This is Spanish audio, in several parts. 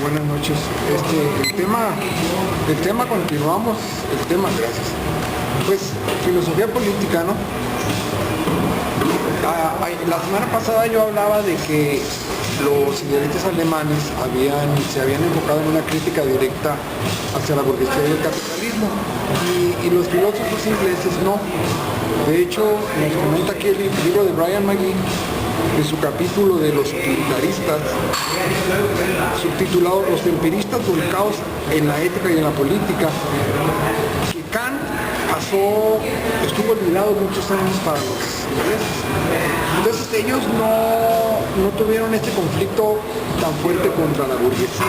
Buenas noches. El tema continuamos, gracias. Pues, filosofía política, ¿no? La semana pasada yo hablaba de que los idealistas alemanes se habían enfocado en una crítica directa hacia la burguesía y el capitalismo, y los filósofos ingleses no. De hecho, nos comenta aquí el libro de Brian McGee, de su capítulo de los utilitaristas, subtitulado Los empiristas volcados en la ética y en la política, que Kant estuvo olvidado muchos años para los ingleses. Entonces ellos no tuvieron este conflicto tan fuerte contra la burguesía,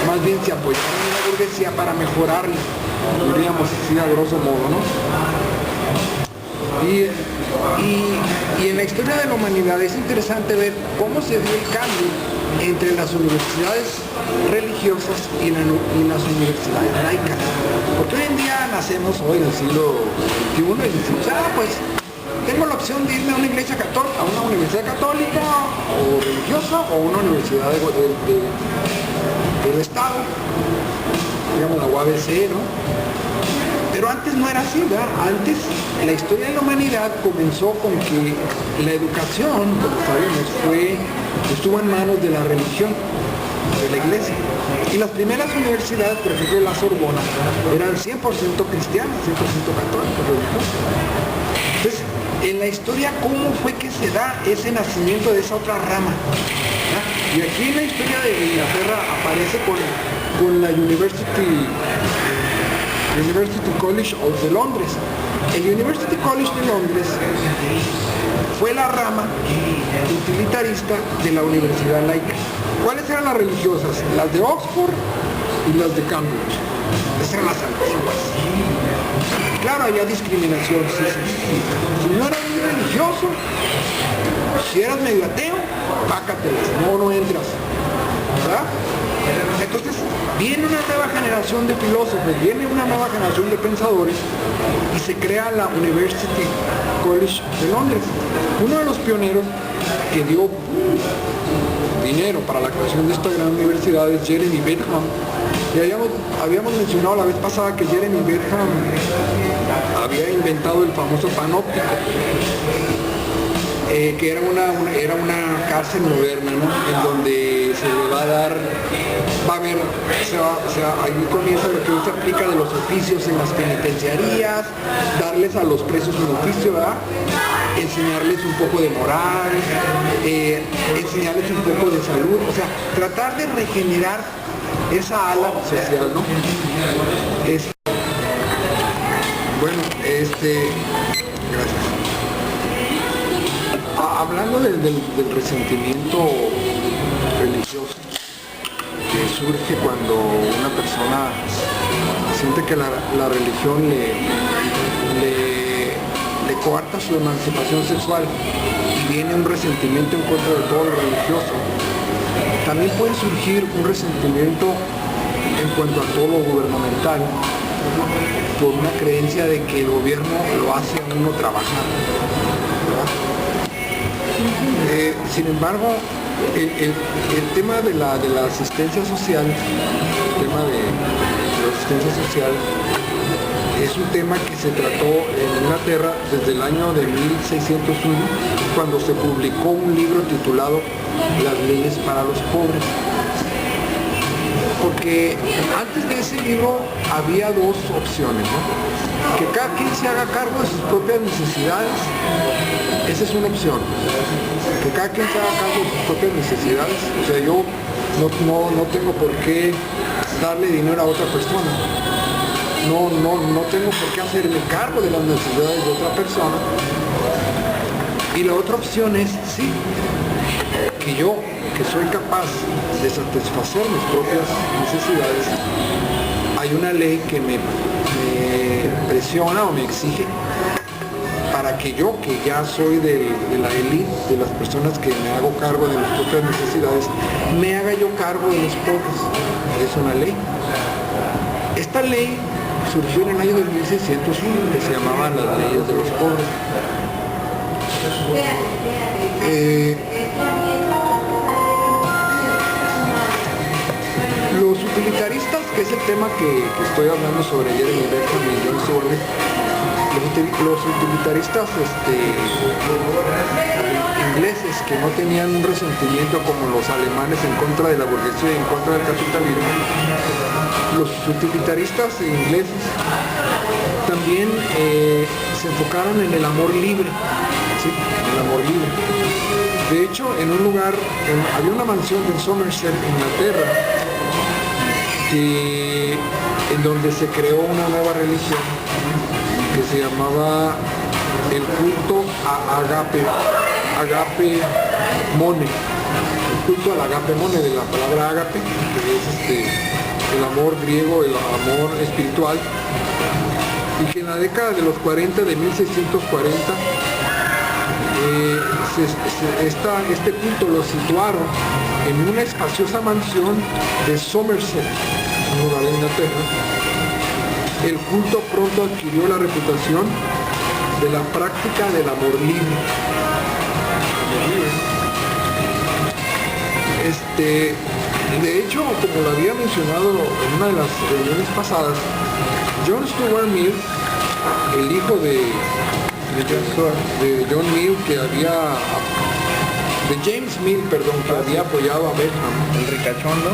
más bien se apoyaron en la burguesía para mejorarla, diríamos así a grosso modo, ¿no? Y en la historia de la humanidad es interesante ver cómo se dio el cambio entre las universidades religiosas y las universidades laicas. Porque hoy en día nacemos hoy en el siglo XXI y decimos, pues tengo la opción de irme a una iglesia católica, a una universidad católica o religiosa o una universidad del Estado, digamos la UABC, ¿no? Pero antes no era así, ¿verdad? Antes la historia de la humanidad comenzó con que la educación, como sabemos, estuvo en manos de la religión, de la iglesia. Y las primeras universidades, por ejemplo la Sorbona, eran 100% cristianas, 100% católicas, religiosas. Entonces, en la historia, ¿cómo fue que se da ese nacimiento de esa otra rama? ¿Verdad? Y aquí en la historia de Inglaterra aparece con la University College de Londres. El University College de Londres fue la rama utilitarista de la universidad laica. ¿Cuáles eran las religiosas? Las de Oxford y las de Cambridge. Esas eran las antiguas. Claro, había discriminación. Sí. Si no eras muy religioso, si eras medio ateo, pácatelas, no entras. ¿Verdad? Entonces, viene una nueva generación de filósofos, viene una nueva generación de pensadores y se crea la University College de Londres. Uno de los pioneros que dio dinero para la creación de esta gran universidad es Jeremy Bentham. Y habíamos mencionado la vez pasada que Jeremy Bentham había inventado el famoso panóptico, que era una cárcel moderna, ¿no? En donde se le va a dar, ahí comienza lo que hoy se aplica de los oficios en las penitenciarías, darles a los presos un oficio, ¿verdad? Enseñarles un poco de moral, enseñarles un poco de salud, o sea, tratar de regenerar esa ala social, ¿no? Gracias. Hablando del resentimiento religioso que surge cuando una persona siente que la religión le coarta su emancipación sexual y viene un resentimiento en contra de todo lo religioso, también puede surgir un resentimiento en cuanto a todo lo gubernamental por una creencia de que el gobierno lo hace a uno trabajar, ¿verdad? Sin embargo, el tema de la asistencia social, es un tema que se trató en Inglaterra desde el año de 1601, cuando se publicó un libro titulado Las leyes para los pobres. Porque antes de ese libro había dos opciones, ¿no? Que cada quien se haga cargo de sus propias necesidades, esa es una opción. Que cada quien se haga cargo de sus propias necesidades, o sea, yo no tengo por qué darle dinero a otra persona. No tengo por qué hacerme cargo de las necesidades de otra persona. Y la otra opción es, sí, que yo, que soy capaz de satisfacer mis propias necesidades, hay una ley que me presiona o me exige para que yo, que ya soy de la élite, de las personas que me hago cargo de mis propias necesidades, me haga yo cargo de los pobres. Es una ley. Esta ley surgió en el año de 1601, que se llamaban las leyes de los pobres. tema que estoy hablando sobre Jeremy Bentham y John Stuart Mill, los utilitaristas ingleses que no tenían un resentimiento como los alemanes en contra de la burguesía y en contra del capitalismo, los utilitaristas ingleses también se enfocaron en el amor libre, ¿sí? El amor libre. De hecho, en un lugar, había una mansión en Somerset, Inglaterra, en donde se creó una nueva religión que se llamaba el culto a Agape Mone, el culto al Agape Mone, de la palabra Agape, que es el amor griego, el amor espiritual, y que en la década de los 40, de 1640, este culto lo situaron en una espaciosa mansión de Somerset, un lugar de Inglaterra. El culto pronto adquirió la reputación de la práctica del amor libre. De hecho, como lo había mencionado en una de las reuniones pasadas, John Stuart Mill, el hijo de John Mill, de James Mill, perdón, que había apoyado a Bentham, el ricachondo.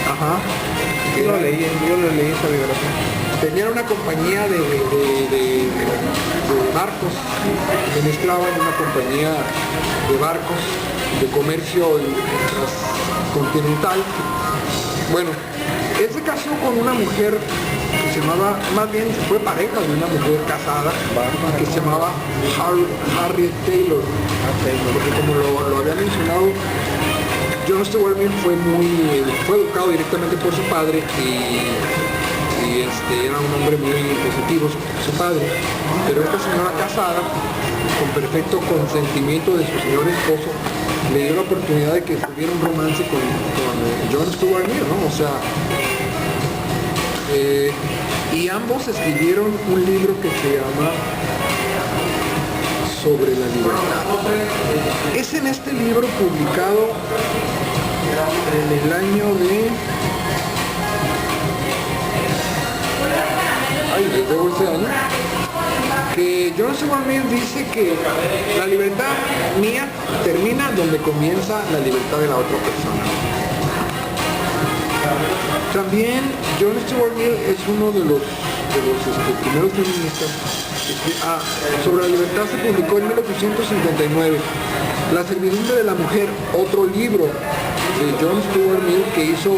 Ajá. Yo lo leí esa biografía. Tenía una compañía de barcos, administraba en una compañía de barcos de comercio transcontinental. Bueno, él se casó con una mujer que se llamaba, más bien fue pareja de una mujer casada, que se llamaba Harriet Taylor, porque como lo había mencionado, John Stuart Mill fue educado directamente por su padre y era un hombre muy positivo, su padre, pero esta señora casada, con perfecto consentimiento de su señor esposo, le dio la oportunidad de que tuviera un romance con John Stuart Mill, ¿no? O sea, y ambos escribieron un libro que se llama Sobre la libertad. Es en este libro publicado en el año de... que John Stuart Mill dice que la libertad mía termina donde comienza la libertad de la otra persona. También John Stuart Mill es uno de los primeros feministas. Sobre la libertad se publicó en 1859. La servidumbre de la mujer, otro libro de John Stuart Mill que hizo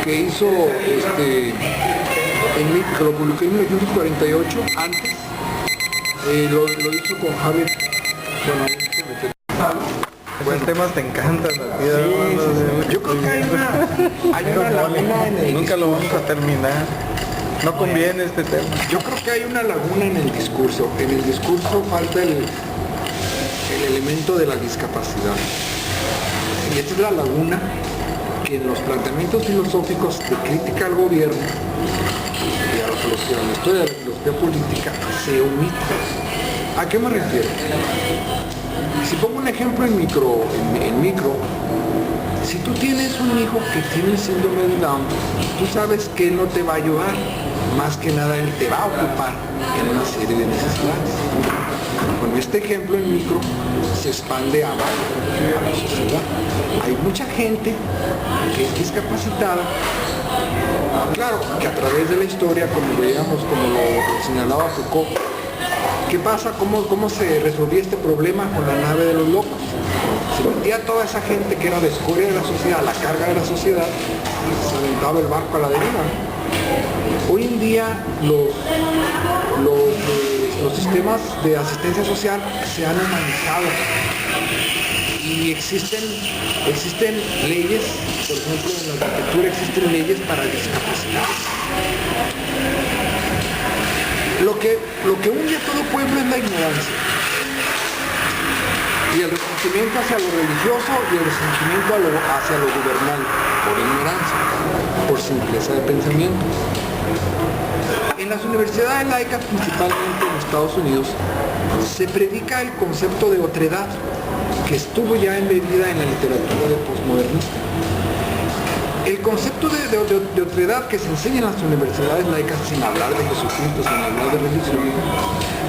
que lo publicó en 1948, antes lo hizo con Harriet. Bueno, esos temas te encantan, sí, yo creo que hay una laguna en el nunca lo vamos a terminar. No conviene este tema. Yo creo que hay una laguna en el discurso. En el discurso falta el elemento de la discapacidad. Y esta es la laguna que en los planteamientos filosóficos de crítica al gobierno y a la historia de la filosofía política se omite. ¿A qué me refiero? Si pongo un ejemplo en micro, si tú tienes un hijo que tiene el síndrome de Down, tú sabes que él no te va a ayudar, más que nada él te va a ocupar en una serie de necesidades. Con este ejemplo en micro se expande a la sociedad. Hay mucha gente que es discapacitada, claro, que a través de la historia, como veíamos, como lo señalaba Foucault, ¿qué pasa? ¿Cómo se resolvía este problema con la nave de los locos? Se metía toda esa gente que era de escoria de la sociedad, la carga de la sociedad, y se aventaba el barco a la deriva. Hoy en día los sistemas de asistencia social se han humanizado y existen leyes, por ejemplo en la arquitectura existen leyes para discapacidades. Lo que hunde a todo pueblo es la ignorancia y el resentimiento hacia lo religioso y el resentimiento hacia lo gubernal, por ignorancia, por simpleza de pensamiento. En las universidades laicas, principalmente en Estados Unidos, se predica el concepto de otredad, que estuvo ya embebida en la literatura de posmodernista. El concepto de otredad que se enseña en las universidades laicas, sin hablar de Jesucristo, sin hablar de religión,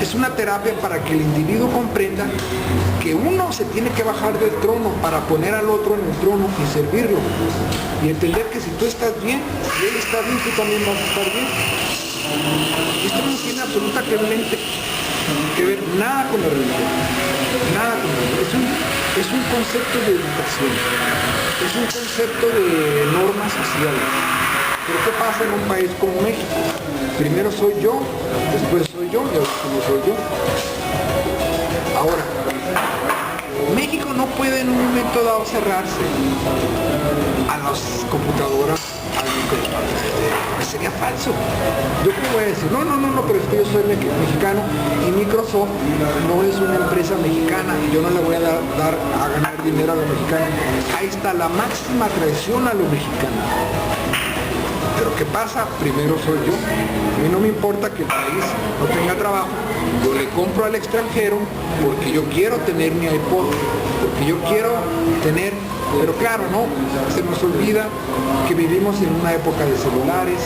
es una terapia para que el individuo comprenda que uno se tiene que bajar del trono para poner al otro en el trono y servirlo. Y entender que si tú estás bien, si él está bien, tú también vas a estar bien. Esto no tiene absolutamente que ver nada con la religión. Nada con la religión. Es un concepto de educación. Es un concepto de normas sociales. Pero ¿qué pasa en un país como México? Primero soy yo, después soy yo y último soy yo. Ahora, México no puede en un momento dado cerrarse a las computadoras, al micrófono. Sería falso. Yo cómo voy a decir, no, pero es que yo soy mexicano y Microsoft no es una empresa mexicana y yo no le voy a dar a ganar dinero a los mexicanos. Ahí está la máxima traición a los mexicanos. Pero ¿qué pasa? Primero soy yo. A mí no me importa que el país no tenga trabajo. Yo le compro al extranjero porque yo quiero tener mi iPod, porque yo quiero tener... Pero claro, no, se nos olvida que vivimos en una época de celulares,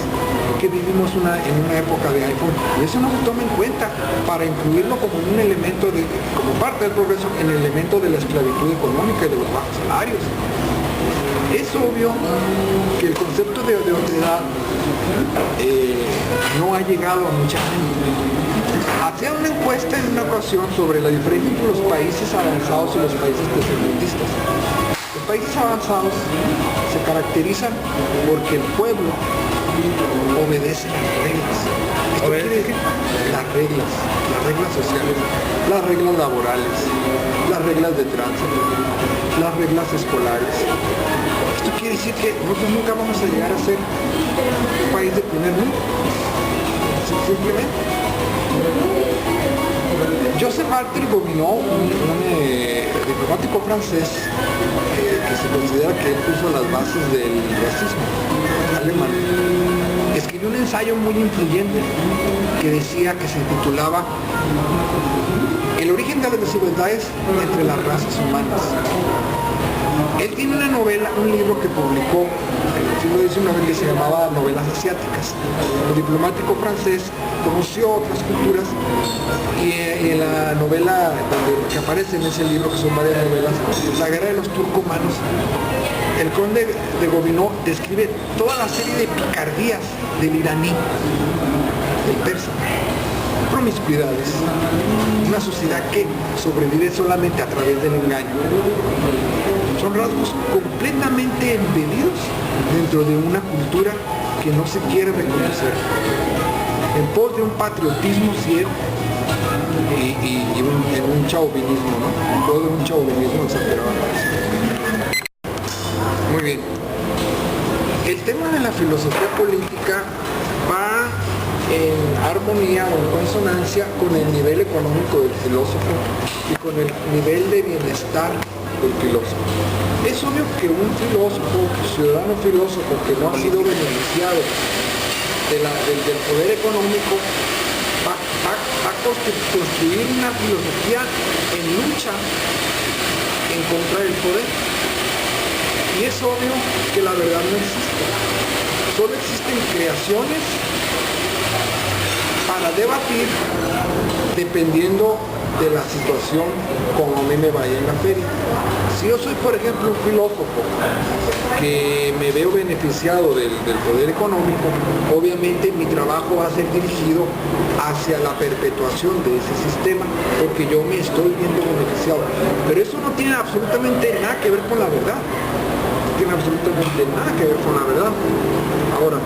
que vivimos en una época de iPhone, y eso no se toma en cuenta para incluirlo como un elemento, como parte del progreso, en el elemento de la esclavitud económica y de los bajos salarios. Es obvio que el concepto de otredad no ha llegado a mucha gente. Hacía una encuesta en una ocasión sobre la diferencia entre los países avanzados y los países tercermundistas. Los países avanzados se caracterizan porque el pueblo obedece las reglas. Esto quiere decir las reglas sociales, las reglas laborales, las reglas de tránsito, las reglas escolares. Esto quiere decir que nosotros nunca vamos a llegar a ser un país de primer mundo. Simplemente. Joseph Barthélemy Gobineau, un diplomático francés que se considera que él puso las bases del racismo alemán, escribió un ensayo muy influyente que decía, que se titulaba El origen de las desigualdades entre las razas humanas. Él tiene una novela, un libro que publicó en el siglo XIX que se llamaba Novelas Asiáticas. El diplomático francés conoció otras culturas y en la novela que aparece en ese libro, que son varias novelas, La guerra de los turcomanos, el conde de Gobineau describe toda la serie de picardías del iraní, del persa, promiscuidades, una sociedad que sobrevive solamente a través del engaño. Son rasgos completamente embebidos dentro de una cultura que no se quiere reconocer, en pos de un patriotismo ciego y un chauvinismo, ¿no? En pos de un chauvinismo exagerado. Muy bien. El tema de la filosofía política va en armonía o en consonancia con el nivel económico del filósofo y con el nivel de bienestar del filósofo. Es obvio que un filósofo, ciudadano filósofo que no ha sido beneficiado del poder económico, va a construir una filosofía en lucha en contra del poder. Y es obvio que la verdad no existe. Solo existen creaciones para debatir dependiendo de la situación como a mí me vaya en la feria. Si yo soy, por ejemplo, un filósofo que me veo beneficiado del poder económico, obviamente mi trabajo va a ser dirigido hacia la perpetuación de ese sistema, porque yo me estoy viendo beneficiado. Pero eso no tiene absolutamente nada que ver con la verdad. No tiene absolutamente nada que ver con la verdad. Ahora,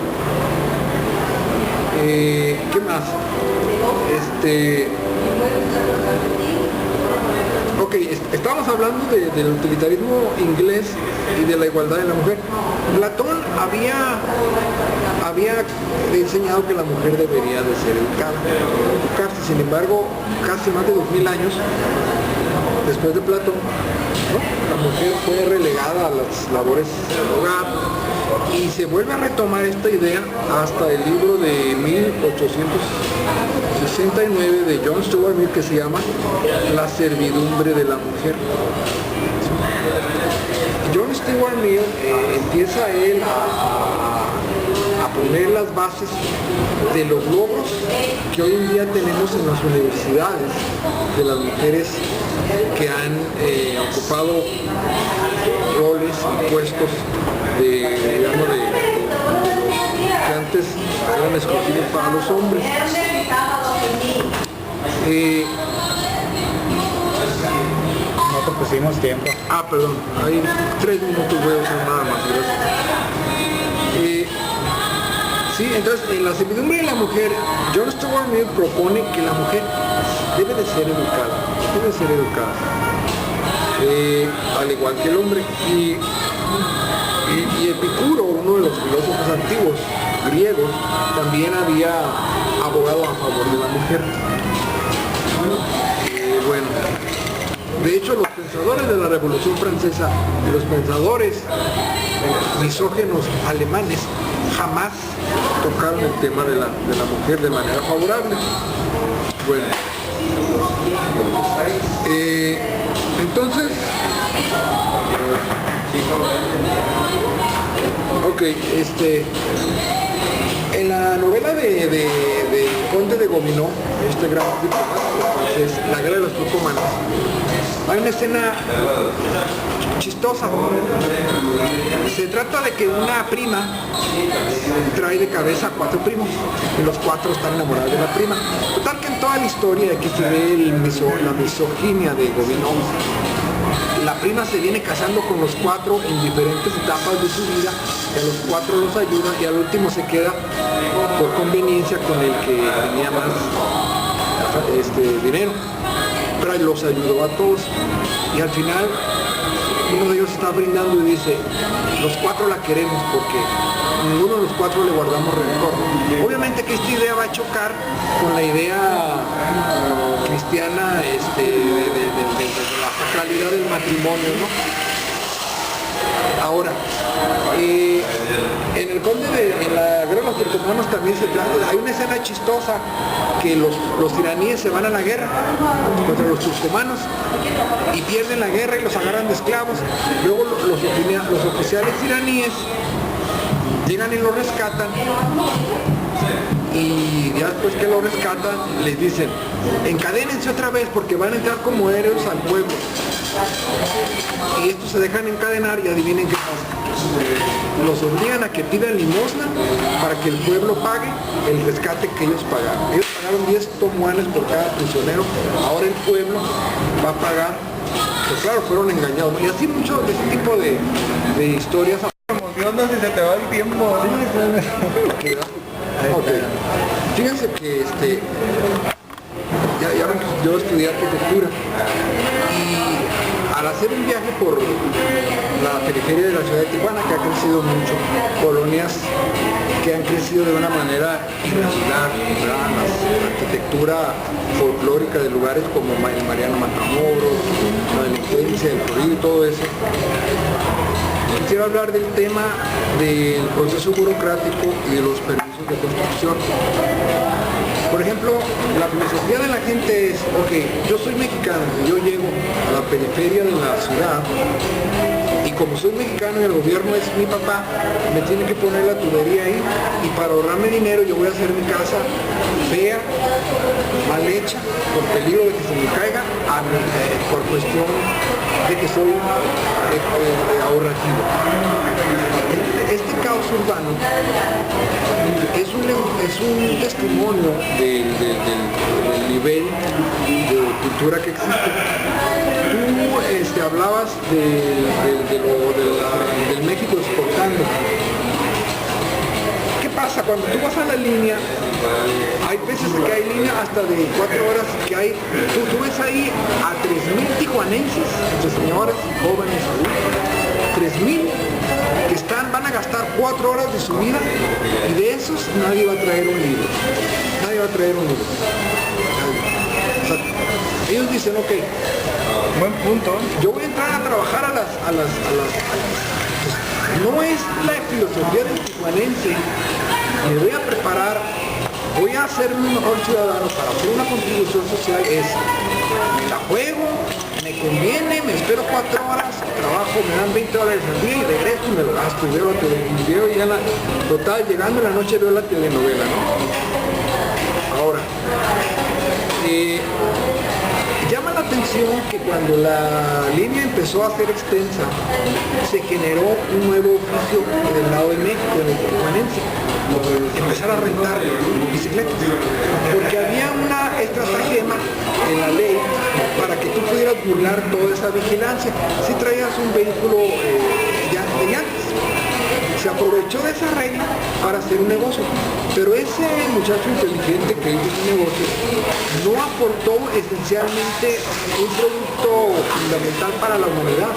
¿qué más? Estábamos hablando del utilitarismo inglés y de la igualdad de la mujer. Platón había enseñado que la mujer debería de ser educada, educarse. Sin embargo, casi más de 2000 años después de Platón, ¿no?, la mujer fue relegada a las labores del hogar, y se vuelve a retomar esta idea hasta el libro de 1869 de John Stuart Mill, que se llama La servidumbre de la mujer. John Stuart Mill empieza él a poner las bases de los logros que hoy en día tenemos en las universidades, de las mujeres que han ocupado roles, puestos digamos, que antes eran exclusivos para los hombres. Nosotros pusimos tiempo. Perdón, hay 3 minutos, voy a usar nada más, gracias. Sí, entonces en la servidumbre de la mujer, John Stuart Mill propone que la mujer debe de ser educada, al igual que el hombre. Y Epicuro, uno de los filósofos antiguos griegos, también había abogado a favor de la mujer. Bueno, de hecho los pensadores de la Revolución Francesa, los pensadores misógenos alemanes, jamás tocaron el tema de la mujer de manera favorable. Bueno, entonces, ok, en la novela de Conde de Gobineau, este gran diplomático, es La guerra de los turcomanos, hay una escena chistosa. Se trata de que una prima trae de cabeza a 4 primos y los 4 están enamorados de la prima. Total que en toda la historia aquí se ve la misoginia de Gobineau. La prima se viene casando con los 4 en diferentes etapas de su vida, y a los 4 los ayuda y al último se queda por conveniencia con el que tenía más dinero, pero los ayudó a todos y al final uno de ellos está brindando y dice: los 4 la queremos porque ninguno de los 4 le guardamos rencor. Obviamente que esta idea va a chocar con la idea cristiana de la sacralidad del matrimonio, ¿no? Ahora, en el en la guerra de los turcomanos también hay una escena chistosa que los iraníes se van a la guerra contra los turcomanos y pierden la guerra y los agarran de esclavos. Luego los oficiales iraníes llegan y los rescatan, y ya después que lo rescatan les dicen: encadénense otra vez porque van a entrar como héroes al pueblo. Y estos se dejan encadenar y adivinen qué pasa. Los obligan a que pidan limosna para que el pueblo pague el rescate que ellos pagaron. Ellos pagaron 10 tomuanes por cada prisionero, ahora el pueblo va a pagar, pues claro, fueron engañados. Y así mucho de ese tipo de historias. Emocionas si se te va el tiempo. Okay. Fíjense que yo estudié arquitectura y al hacer un viaje por la periferia de la ciudad de Tijuana, que ha crecido mucho, colonias que han crecido de una manera irregular, la arquitectura folclórica de lugares como el Mariano Matamoros, la delincuencia, el Florido y todo eso. Quisiera hablar del tema del proceso burocrático y de los permisos de construcción. Por ejemplo, la filosofía de la gente es: ok, yo soy mexicano, yo llego a la periferia de la ciudad y como soy mexicano y el gobierno es mi papá, me tiene que poner la tubería ahí, y para ahorrarme dinero yo voy a hacer mi casa fea, mal hecha, por peligro de que se me caiga, por cuestión de que soy ahorrativo. Este caos urbano es un testimonio del nivel de cultura que existe. Tú hablabas del México exportando. ¿Qué pasa? Cuando tú vas a la línea, hay veces que hay línea hasta de 4 horas, que hay, tú ves ahí a 3.000 tijuanenses, entre señoras, jóvenes, adultos, 3.000 que van a gastar 4 horas de su vida, y de esos nadie va a traer un libro. Nadie va a traer un libro. O sea, ellos dicen: ok, buen punto. Yo voy a entrar a trabajar no es la filosofía del tijuanense. Me voy a preparar, voy a ser un mejor ciudadano para hacer una contribución social. Es: me la juego, me conviene, me espero 4 horas, trabajo, me dan 20 dólares al día y regreso y me lo gasto y veo la telenovela, y ya total, llegando en la noche veo la telenovela, ¿no? Ahora, llama la atención que cuando la línea empezó a ser extensa, se generó un nuevo oficio del lado de México, en el tijuanense, empezar a rentar bicicletas, porque había una estratagema en la ley para que tú pudieras burlar toda esa vigilancia si traías un vehículo de llantas. Se aprovechó de esa regla para hacer un negocio, pero ese muchacho inteligente que hizo ese negocio no aportó esencialmente un producto fundamental para la humanidad,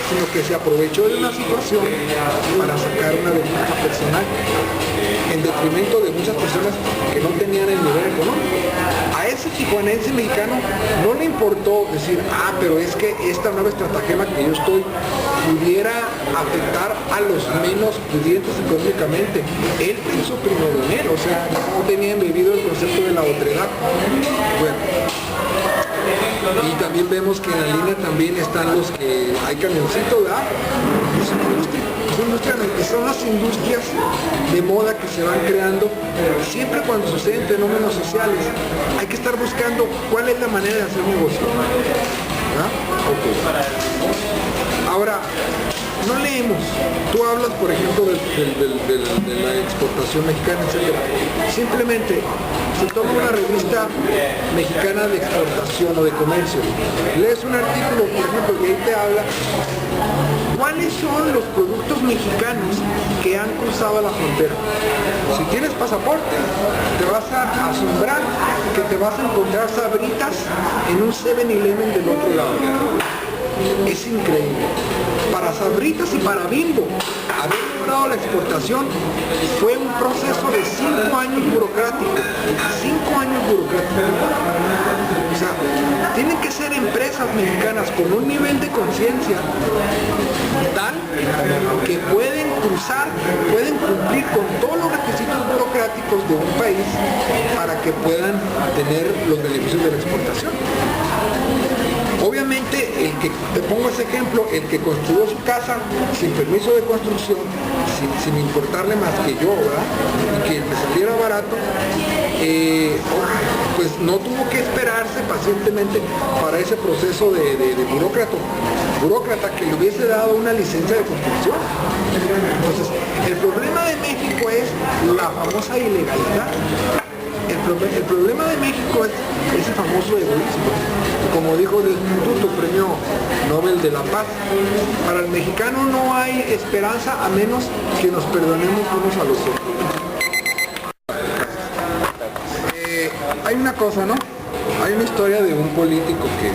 sino que se aprovechó de una situación para sacar una ventaja personal en detrimento de muchas personas que no tenían el nivel económico. A ese tijuanense mexicano no le importó decir, pero es que esta nueva estratagema que yo estoy pudiera afectar a los menos pudientes económicamente. Él hizo primero en él, o sea, no tenía embebido el concepto de la otredad. Bueno, y también vemos que en la línea también están los que hay camioncitos, ¿verdad? Son las industrias de moda que se van creando. Siempre cuando suceden fenómenos sociales hay que estar buscando cuál es la manera de hacer negocio. ¿Ah? Okay. Ahora, no leemos. Tú hablas, por ejemplo, de la exportación mexicana, etc. Simplemente se toma una revista mexicana de exportación o de comercio. Lees un artículo, por ejemplo, que ahí te habla cuáles son los productos mexicanos que han cruzado la frontera. Si tienes pasaporte, te vas a asombrar que te vas a encontrar Sabritas en un 7-Eleven del otro lado. Es increíble. Para Sabritas y para Bimbo haber logrado la exportación fue un proceso de 5 años burocráticos. 5 años burocráticos. O sea, tienen que ser empresas mexicanas con un nivel de conciencia tal que pueden cruzar, pueden cumplir con todos los requisitos burocráticos de un país para que puedan tener los beneficios de la exportación. Obviamente, el que, te pongo ese ejemplo, el que construyó su casa sin permiso de construcción, sin importarle más que yo, ¿verdad? Y que le saliera barato, pues no tuvo que esperarse pacientemente para ese proceso de burócrata que le hubiese dado una licencia de construcción. Entonces, el problema de México es la famosa ilegalidad. El problema de México es ese famoso egoísmo. Como dijo el Instituto Premio Nobel de la Paz, para el mexicano no hay esperanza a menos que nos perdonemos unos a los otros. Hay una cosa, ¿no? Hay una historia de un político que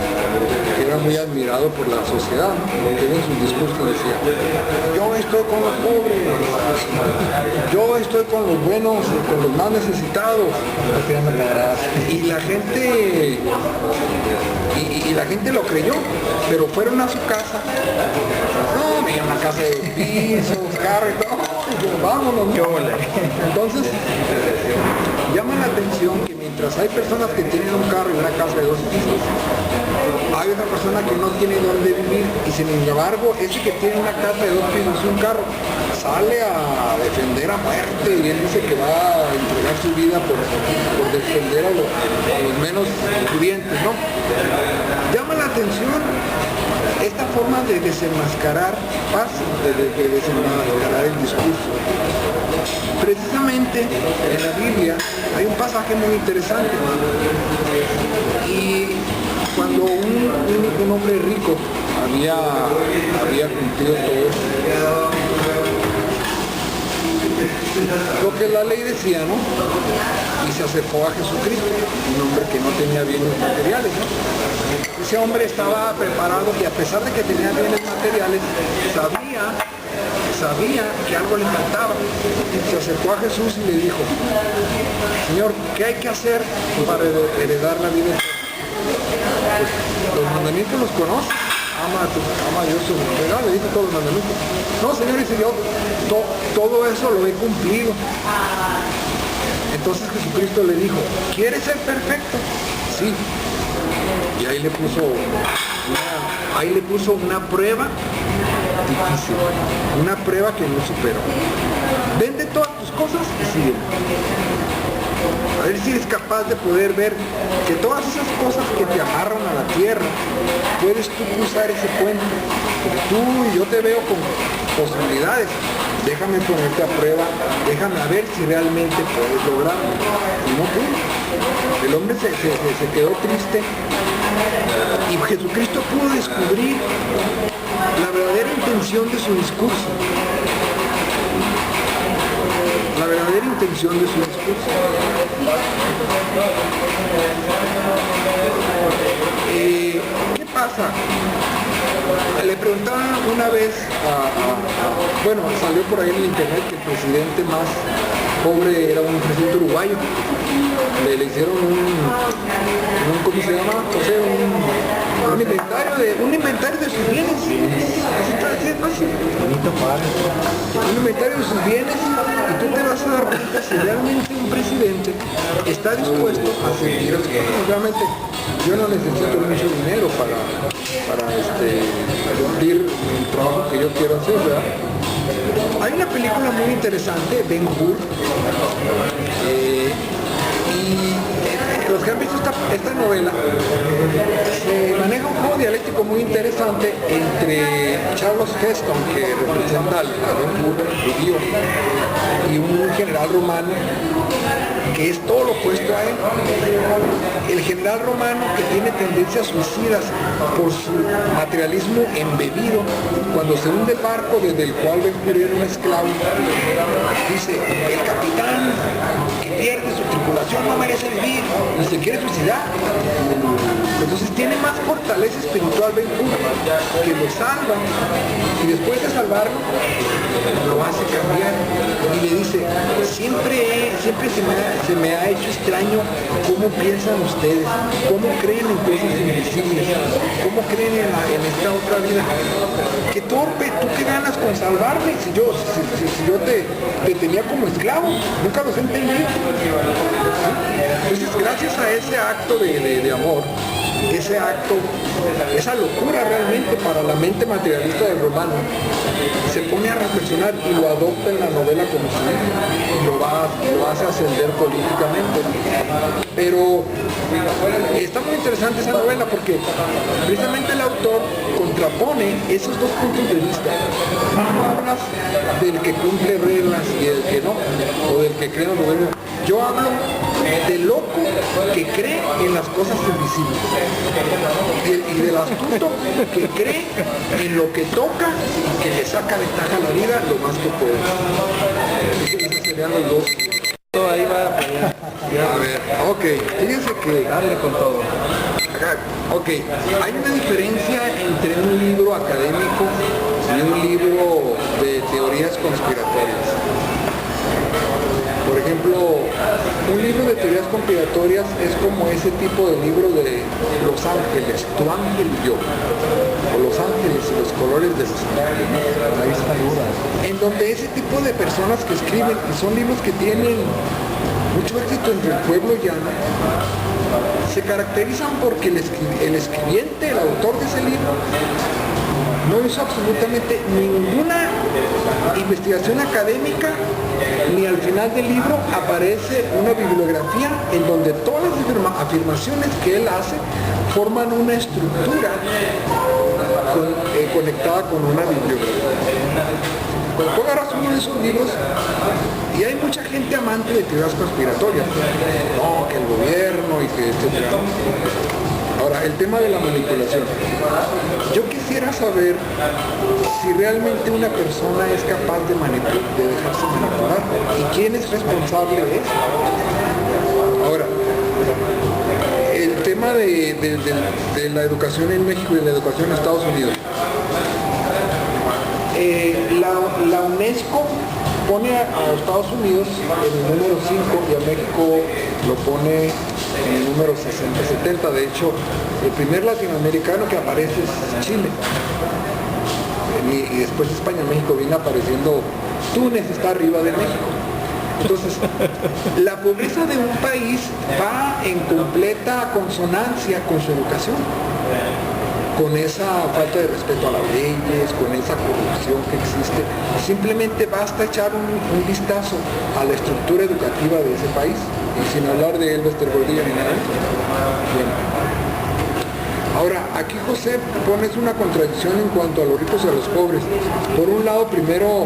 era muy admirado por la sociedad, ¿no? Que en su discurso decía, yo estoy con los pobres, yo estoy con los buenos, con los más necesitados. Y la gente lo creyó, pero fueron a su casa. No, mira, una casa de pisos, carros y todo. Vámonos, ¿no? Entonces, llama la atención que mientras hay personas que tienen un carro y una casa de 2 pisos, hay otra persona que no tiene dónde vivir y sin embargo ese que tiene una casa de 2 pisos y un carro sale a defender a muerte y él dice que va a entregar su vida por defender a los menos pudientes, ¿no? Llama la atención esta forma de desenmascarar paz, de desenmascarar el discurso. Precisamente en la Biblia hay un pasaje muy interesante y cuando un hombre rico había cumplido todo lo que la ley decía, ¿no? Y se acercó a Jesucristo, un hombre que no tenía bienes materiales, ¿no? Ese hombre estaba preparado y a pesar de que tenía bienes materiales, sabía que algo le faltaba. Se acercó a Jesús y le dijo, Señor, ¿qué hay que hacer para heredar la vida eterna? Pues, los mandamientos los conoces. Ama a Dios sobre todo. Le dijo todos los mandamientos. No, Señor, dice yo, todo eso lo he cumplido. Entonces Jesucristo le dijo, ¿quieres ser perfecto? Sí. Y ahí le puso Ahí le puso una prueba difícil, una prueba que no superó. Vende todas tus cosas y sigue. A ver si eres capaz de poder ver que todas esas cosas que te amarran a la tierra, puedes tú cruzar ese puente. Porque tú y yo te veo con posibilidades. Déjame ponerte a prueba, déjame a ver si realmente puedes lograrlo. Y no pudo. El hombre se quedó triste y Jesucristo pudo descubrir la verdadera intención de su discurso. La verdadera intención de su discurso. ¿Qué pasa? Le preguntaban una vez bueno, salió por ahí en el internet que el presidente más pobre era un presidente uruguayo. Le hicieron ¿cómo se llama? O sea, un inventario de sus bienes. Así está diciendo así. Un inventario de sus bienes, y tú te vas a dar cuenta si realmente un presidente está dispuesto a seguir. Realmente yo no necesito mucho dinero para cumplir el trabajo que yo quiero hacer, ¿verdad? Hay una película muy interesante, Ben Hur, y los que han visto esta novela, se maneja un juego dialéctico muy interesante entre Charles Heston, que representa a Ben Hur, judío, y un general romano que es todo lo opuesto a él. El general romano, que tiene tendencias suicidas por su materialismo embebido, cuando se hunde el barco desde el cual Ben Hur era un esclavo, dice: el capitán que pierde su tripulación no merece vivir, y se quiere suicidar. Entonces tiene más fortaleza espiritual Ben Hur, que lo salva, y después de salvarlo lo hace cambiar, y le dice: siempre se me ha hecho extraño cómo piensan ustedes, cómo creen en cosas invisibles, cómo creen en esta otra vida. Qué torpe, ¿tú qué ganas con salvarme? Si yo te tenía como esclavo, nunca los he entendido. Entonces, gracias a ese acto de amor, ese acto, esa locura realmente para la mente materialista del romano, se pone a reflexionar y lo adopta en la novela como su hijo, y lo hace ascender políticamente. Pero está muy interesante esa novela porque precisamente el autor contrapone esos dos puntos de vista. Tú hablas del que cumple reglas y del que no, o del que cree en lo bueno. Yo hablo del loco que cree en las cosas invisibles y del astuto que cree en lo que toca y que le saca ventaja a la vida lo más que puede. Esos serían los dos. Todo ahí va para allá. A ver, ok, fíjense que... Darle con todo. Ok, hay una diferencia entre un libro académico y un libro de teorías conspiratorias. Por ejemplo, un libro de teorías conspiratorias es como ese tipo de libro de Los Ángeles, Tu Ángel y Yo, o Los Ángeles y los colores de los ángeles. Ahí está duda. En donde ese tipo de personas que escriben, y son libros que tienen mucho éxito entre el pueblo llano, se caracterizan porque el escribiente, el autor de ese libro, no hizo absolutamente ninguna investigación académica, ni al final del libro aparece una bibliografía en donde todas las afirmaciones que él hace forman una estructura conectada con una bibliografía. Cuando tú agarras uno de esos libros, y hay mucha gente amante de teorías conspiratorias, no, que el gobierno y que etcétera. Ahora, el tema de la manipulación. Yo quisiera saber si realmente una persona es capaz de dejarse manipular y quién es responsable de eso. Ahora, el tema de la educación en México y de la educación en Estados Unidos. La UNESCO pone a Estados Unidos en el número 5 y a México lo pone en el número 60-70. De hecho, el primer latinoamericano que aparece es Chile. Y después España. México viene apareciendo. Túnez está arriba de México. Entonces, la pobreza de un país va en completa consonancia con su educación. con esa falta de respeto a las leyes, con esa corrupción que existe. Simplemente basta echar un vistazo a la estructura educativa de ese país, y sin hablar de Elbes Gordillo ni nada. Bueno. Ahora, aquí José pones una contradicción en cuanto a los ricos y a los pobres. Por un lado, primero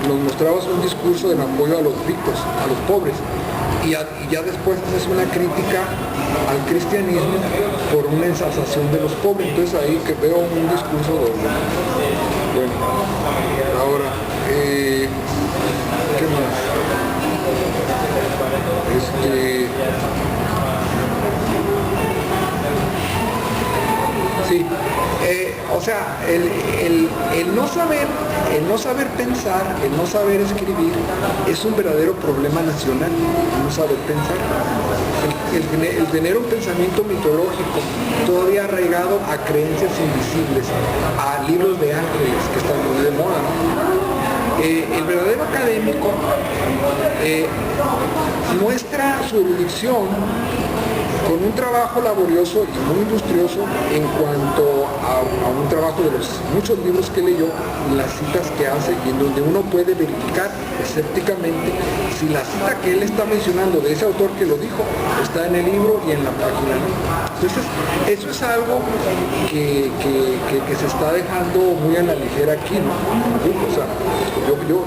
nos mostrabas un discurso de apoyo a los ricos, a los pobres, y ya después haces una crítica al cristianismo por una ensalzación de los pobres. Entonces ahí que veo un discurso doble. Bueno, ahora, ¿qué más? Sí, o sea, el no saber pensar, el no saber escribir, es un verdadero problema nacional, el no saber pensar. El tener un pensamiento mitológico todavía arraigado a creencias invisibles, a libros de ángeles que están muy de moda, ¿no? El verdadero académico muestra su erudición con un trabajo laborioso y muy industrioso en cuanto a un trabajo de los muchos libros que leyó, las citas que hace, y en donde uno puede verificar escépticamente si la cita que él está mencionando de ese autor que lo dijo está en el libro y en la página, ¿no? Entonces, eso es algo que se está dejando muy a la ligera aquí, ¿no? O sea, yo creo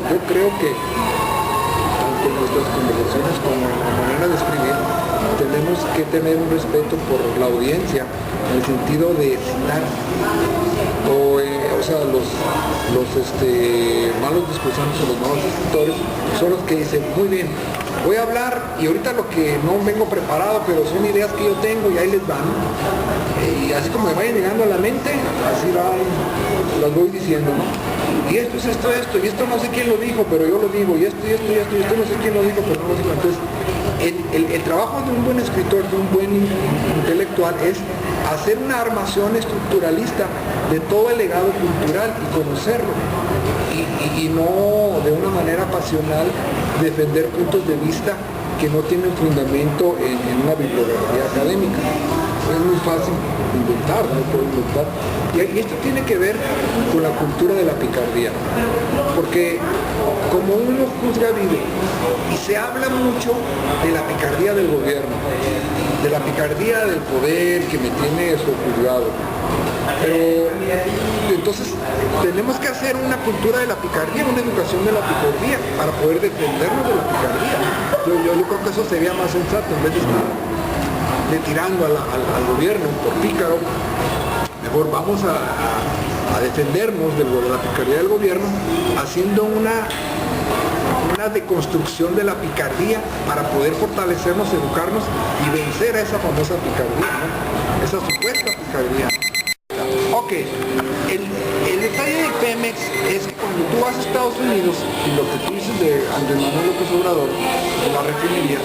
que tanto en nuestras conversaciones como en la manera de escribir, tenemos que tener un respeto por la audiencia, en el sentido de citar, o sea, los malos discursantes o los malos escritores son los que dicen, muy bien, voy a hablar y ahorita lo que no vengo preparado, pero son ideas que yo tengo y ahí les van, y así como me vayan llegando a la mente, así las voy diciendo, ¿no? Y esto es esto, y esto no sé quién lo dijo, pero yo lo digo, y esto no sé quién lo dijo, pero no lo digo. Entonces, el trabajo de un buen escritor, de un buen intelectual, es hacer una armación estructuralista de todo el legado cultural y conocerlo, y no de una manera pasional defender puntos de vista que no tienen fundamento en una bibliografía académica. Es muy fácil inventar, no puedo inventar. Y esto tiene que ver con la cultura de la picardía, porque como uno juzga vive, y se habla mucho de la picardía del gobierno, de la picardía del poder que me tiene sojuzgado, pero entonces tenemos que hacer una cultura de la picardía, una educación de la picardía, para poder defendernos de la picardía. Yo creo que eso sería más sensato, en vez de estar tirando al gobierno por pícaro. Mejor vamos a defendernos de la picardía del gobierno, haciendo una deconstrucción de la picardía para poder fortalecernos, educarnos y vencer a esa famosa picardía, ¿no? Esa supuesta picardía. Ok, el detalle de Pemex es que cuando tú vas a Estados Unidos, y lo que tú dices de Andrés Manuel López Obrador, de la refinería,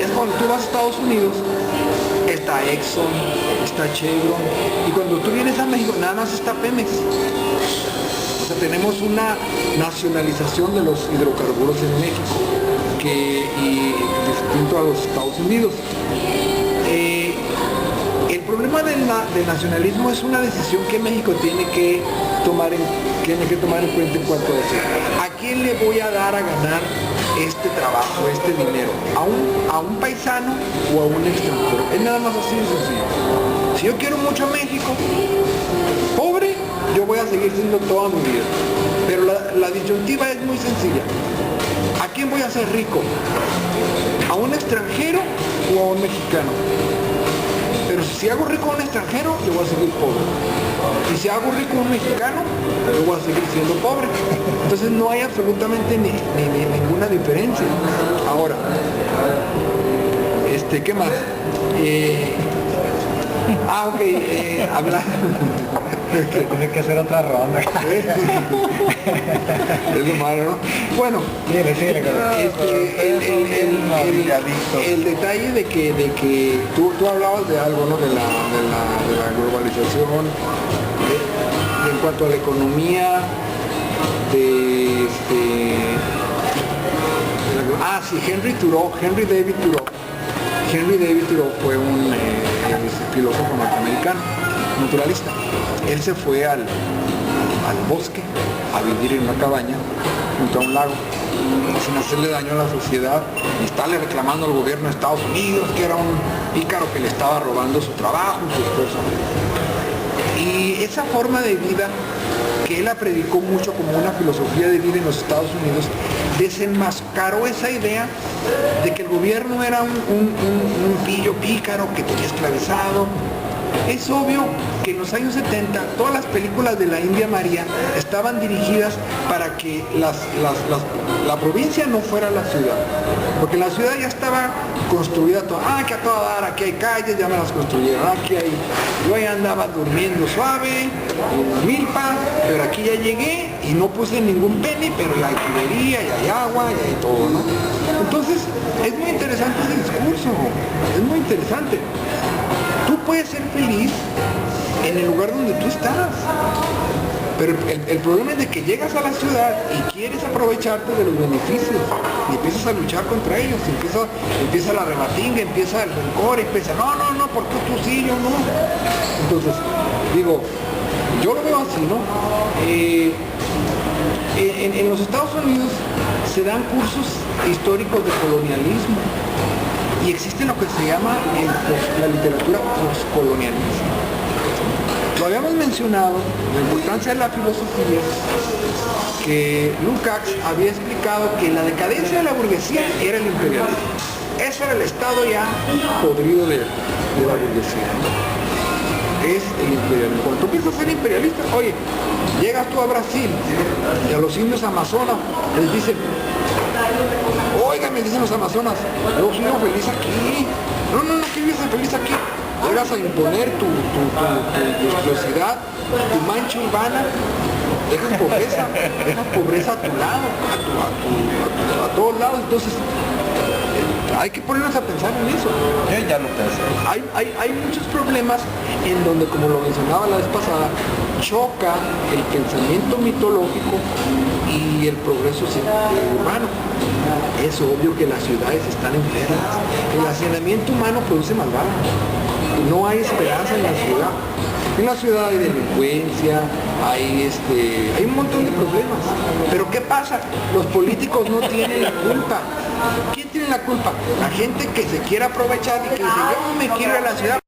es cuando tú vas a Estados Unidos, está Exxon, está Chevron, y cuando tú vienes a México nada más está Pemex. O sea, tenemos una nacionalización de los hidrocarburos en México, y distinto a los Estados Unidos. El problema del nacionalismo es una decisión que México tiene que tomar en cuenta en cuanto a decir, ¿a quién le voy a dar a ganar este trabajo, este dinero? ¿A un paisano o a un extranjero? Es nada más así de sencillo. Si yo quiero mucho a México, pobre, yo voy a seguir siendo toda mi vida. Pero la disyuntiva es muy sencilla. ¿A quién voy a hacer rico? ¿A un extranjero o a un mexicano? Pero si hago rico a un extranjero, yo voy a seguir pobre. Y si hago rico a un mexicano, yo voy a seguir siendo pobre. Entonces no hay absolutamente ninguna diferencia. Ahora, ¿qué más? Hablar. Tiene que hacer otra ronda. Es lo malo, ¿no? Bueno, el detalle de que tú hablabas de algo, ¿no? De la globalización, en cuanto a la economía, Henry David Thoreau fue un filósofo norteamericano. naturalista. Él se fue al bosque a vivir en una cabaña junto a un lago, sin hacerle daño a la sociedad, y estarle reclamando al gobierno de Estados Unidos que era un pícaro que le estaba robando su trabajo y su esposa. Y esa forma de vida que él la predicó mucho como una filosofía de vida en los Estados Unidos, desenmascaró esa idea de que el gobierno era un pillo pícaro que tenía esclavizado. Es obvio que en los años 70 todas las películas de la India María estaban dirigidas para que la provincia no fuera la ciudad, porque la ciudad ya estaba construida que a toda dar, aquí hay calles, ya me las construyeron, yo ahí andaba durmiendo suave, en milpa, pero aquí ya llegué y no puse ningún penny, pero hay tubería, y hay agua, y hay todo, ¿no? Entonces, es muy interesante ese discurso, es muy interesante. Tú puedes ser feliz en el lugar donde tú estás, pero el problema es de que llegas a la ciudad y quieres aprovecharte de los beneficios y empiezas a luchar contra ellos, empieza la rebatinga, empieza el rencor, empieza, no, porque tú sí, yo no. Entonces, digo, yo lo veo así, ¿no? En los Estados Unidos se dan cursos históricos de colonialismo, y existe lo que se llama la literatura postcolonialista. Lo habíamos mencionado, la importancia de la filosofía, que Lukács había explicado que la decadencia de la burguesía era el imperialismo. Ese era el estado ya podrido de la burguesía. Es el imperialismo. Cuando tú empiezas a ser imperialista, oye, llegas tú a Brasil y a los indios amazonas les dicen, oigan, me dicen los amazonas, yo vivo feliz aquí. No, que vives feliz aquí. Llegas a imponer tu velocidad, tu mancha urbana, dejas pobreza a tu lado, a todos lados. Entonces, hay que ponernos a pensar en eso. Yo ya lo pensé. Hay muchos problemas en donde, como lo mencionaba la vez pasada, choca el pensamiento mitológico y el progreso urbano. Es obvio que las ciudades están enfermas. El hacinamiento humano produce maldad. No hay esperanza en la ciudad. En la ciudad hay delincuencia, hay un montón de problemas. Pero ¿qué pasa? Los políticos no tienen la culpa. ¿Quién tiene la culpa? La gente que se quiere aprovechar y que dice, yo me quiero ir a la ciudad.